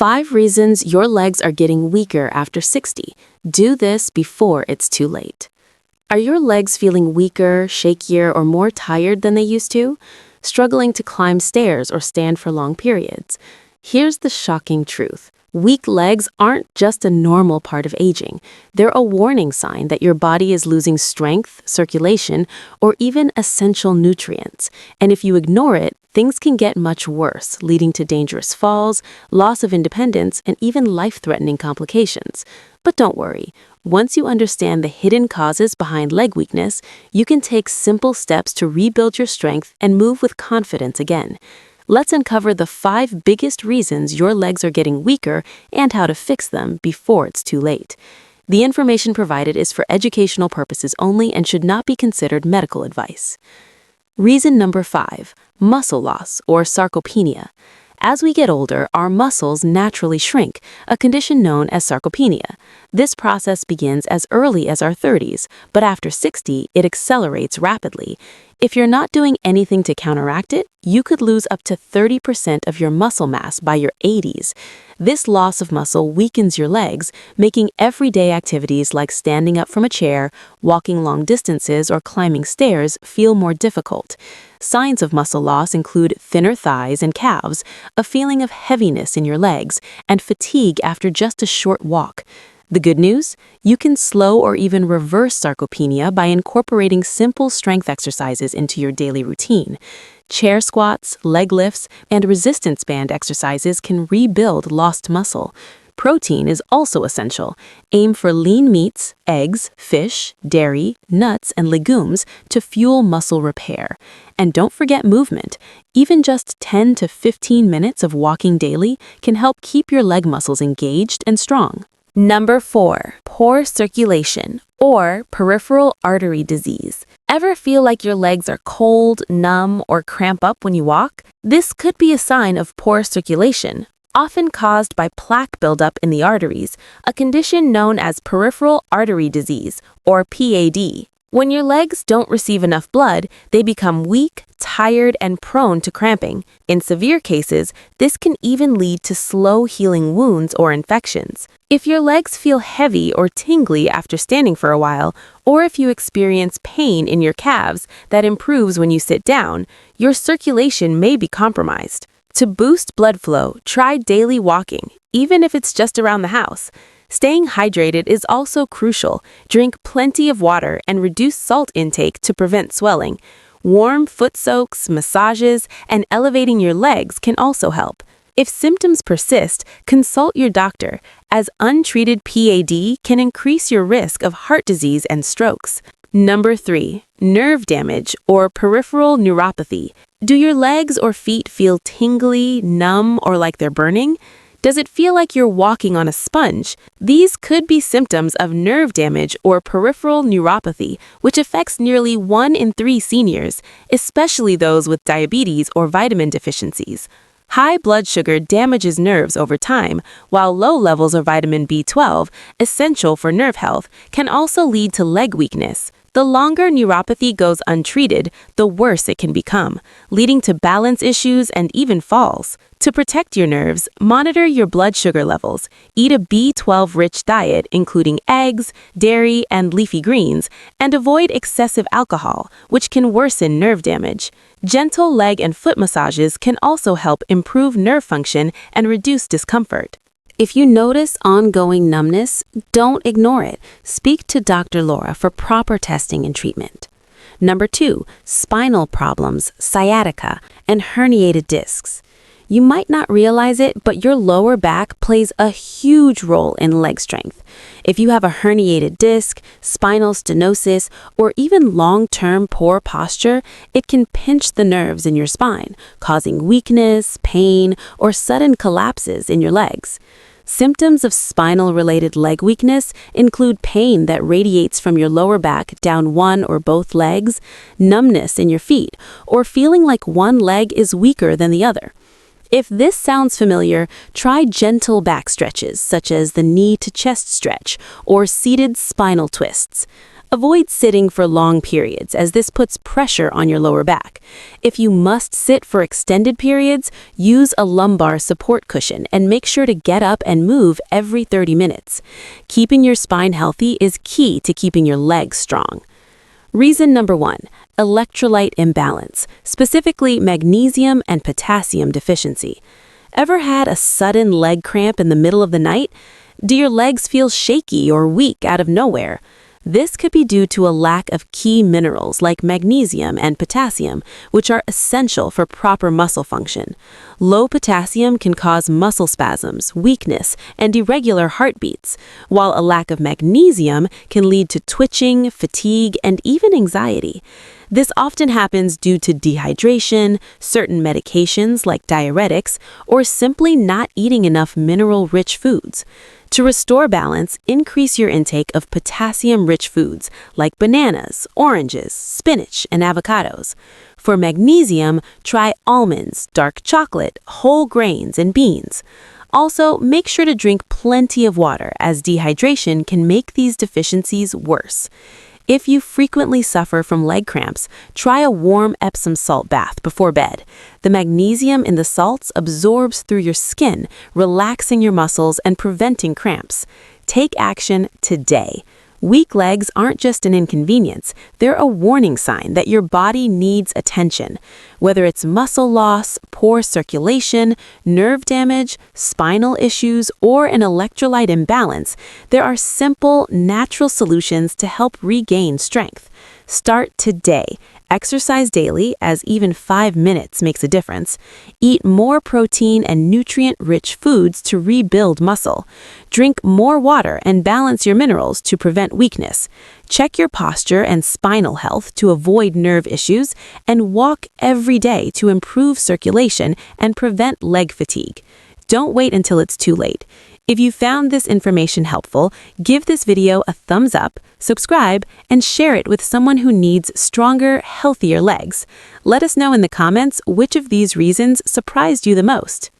5 reasons your legs are getting weaker after 60. Do this before it's too late. Are your legs feeling weaker, shakier, or more tired than they used to? Struggling to climb stairs or stand for long periods? Here's the shocking truth. Weak legs aren't just a normal part of aging. They're a warning sign that your body is losing strength, circulation, or even essential nutrients. And if you ignore it, things can get much worse, leading to dangerous falls, loss of independence, and even life-threatening complications. But don't worry. Once you understand the hidden causes behind leg weakness, you can take simple steps to rebuild your strength and move with confidence again. Let's uncover the 5 biggest reasons your legs are getting weaker and how to fix them before it's too late. The information provided is for educational purposes only and should not be considered medical advice. Reason number 5, muscle loss or sarcopenia. As we get older, our muscles naturally shrink, a condition known as sarcopenia. This process begins as early as our 30s, but after 60, it accelerates rapidly. If you're not doing anything to counteract it, you could lose up to 30% of your muscle mass by your 80s. This loss of muscle weakens your legs, making everyday activities like standing up from a chair, walking long distances, or climbing stairs feel more difficult. Signs of muscle loss include thinner thighs and calves, a feeling of heaviness in your legs, and fatigue after just a short walk. The good news? You can slow or even reverse sarcopenia by incorporating simple strength exercises into your daily routine. Chair squats, leg lifts, and resistance band exercises can rebuild lost muscle. Protein is also essential. Aim for lean meats, eggs, fish, dairy, nuts, and legumes to fuel muscle repair. And don't forget movement. Even just 10 to 15 minutes of walking daily can help keep your leg muscles engaged and strong. Number 4, poor circulation or peripheral artery disease. Ever feel like your legs are cold, numb, or cramp up when you walk? This could be a sign of poor circulation, often caused by plaque buildup in the arteries, a condition known as peripheral artery disease, or PAD. When your legs don't receive enough blood, they become weak, tired, and prone to cramping. In severe cases, this can even lead to slow healing wounds or infections. If your legs feel heavy or tingly after standing for a while, or if you experience pain in your calves that improves when you sit down, your circulation may be compromised. To boost blood flow, try daily walking, even if it's just around the house. Staying hydrated is also crucial. Drink plenty of water and reduce salt intake to prevent swelling. Warm foot soaks, massages, and elevating your legs can also help. If symptoms persist, consult your doctor, as untreated PAD can increase your risk of heart disease and strokes. Number 3, nerve damage or peripheral neuropathy. Do your legs or feet feel tingly, numb, or like they're burning? Does it feel like you're walking on a sponge? These could be symptoms of nerve damage or peripheral neuropathy, which affects nearly 1 in 3 seniors, especially those with diabetes or vitamin deficiencies. High blood sugar damages nerves over time, while low levels of vitamin B12, essential for nerve health, can also lead to leg weakness. The longer neuropathy goes untreated, the worse it can become, leading to balance issues and even falls. To protect your nerves, monitor your blood sugar levels. Eat a B12-rich diet, including eggs, dairy, and leafy greens, and avoid excessive alcohol, which can worsen nerve damage. Gentle leg and foot massages can also help improve nerve function and reduce discomfort. If you notice ongoing numbness, don't ignore it. Speak to Dr. Laura for proper testing and treatment. Number 2, spinal problems, sciatica, and herniated discs. You might not realize it, but your lower back plays a huge role in leg strength. If you have a herniated disc, spinal stenosis, or even long-term poor posture, it can pinch the nerves in your spine, causing weakness, pain, or sudden collapses in your legs. Symptoms of spinal-related leg weakness include pain that radiates from your lower back down one or both legs, numbness in your feet, or feeling like one leg is weaker than the other. If this sounds familiar, try gentle back stretches, such as the knee-to-chest stretch or seated spinal twists. Avoid sitting for long periods, as this puts pressure on your lower back. If you must sit for extended periods, use a lumbar support cushion and make sure to get up and move every 30 minutes. Keeping your spine healthy is key to keeping your legs strong. Reason number 1, electrolyte imbalance, specifically magnesium and potassium deficiency. Ever had a sudden leg cramp in the middle of the night? Do your legs feel shaky or weak out of nowhere? This could be due to a lack of key minerals like magnesium and potassium, which are essential for proper muscle function. Low potassium can cause muscle spasms, weakness, and irregular heartbeats, while a lack of magnesium can lead to twitching, fatigue, and even anxiety. This often happens due to dehydration, certain medications like diuretics, or simply not eating enough mineral-rich foods. To restore balance, increase your intake of potassium-rich foods like bananas, oranges, spinach, and avocados. For magnesium, try almonds, dark chocolate, whole grains, and beans. Also, make sure to drink plenty of water, as dehydration can make these deficiencies worse. If you frequently suffer from leg cramps, try a warm Epsom salt bath before bed. The magnesium in the salts absorbs through your skin, relaxing your muscles and preventing cramps. Take action today. Weak legs aren't just an inconvenience, they're a warning sign that your body needs attention. Whether it's muscle loss, poor circulation, nerve damage, spinal issues, or an electrolyte imbalance, there are simple, natural solutions to help regain strength. Start today. Exercise daily, as even 5 minutes makes a difference. Eat more protein and nutrient-rich foods to rebuild muscle. Drink more water and balance your minerals to prevent weakness. Check your posture and spinal health to avoid nerve issues, and walk every day to improve circulation and prevent leg fatigue. Don't wait until it's too late. If you found this information helpful, give this video a thumbs up, subscribe, and share it with someone who needs stronger, healthier legs. Let us know in the comments which of these reasons surprised you the most.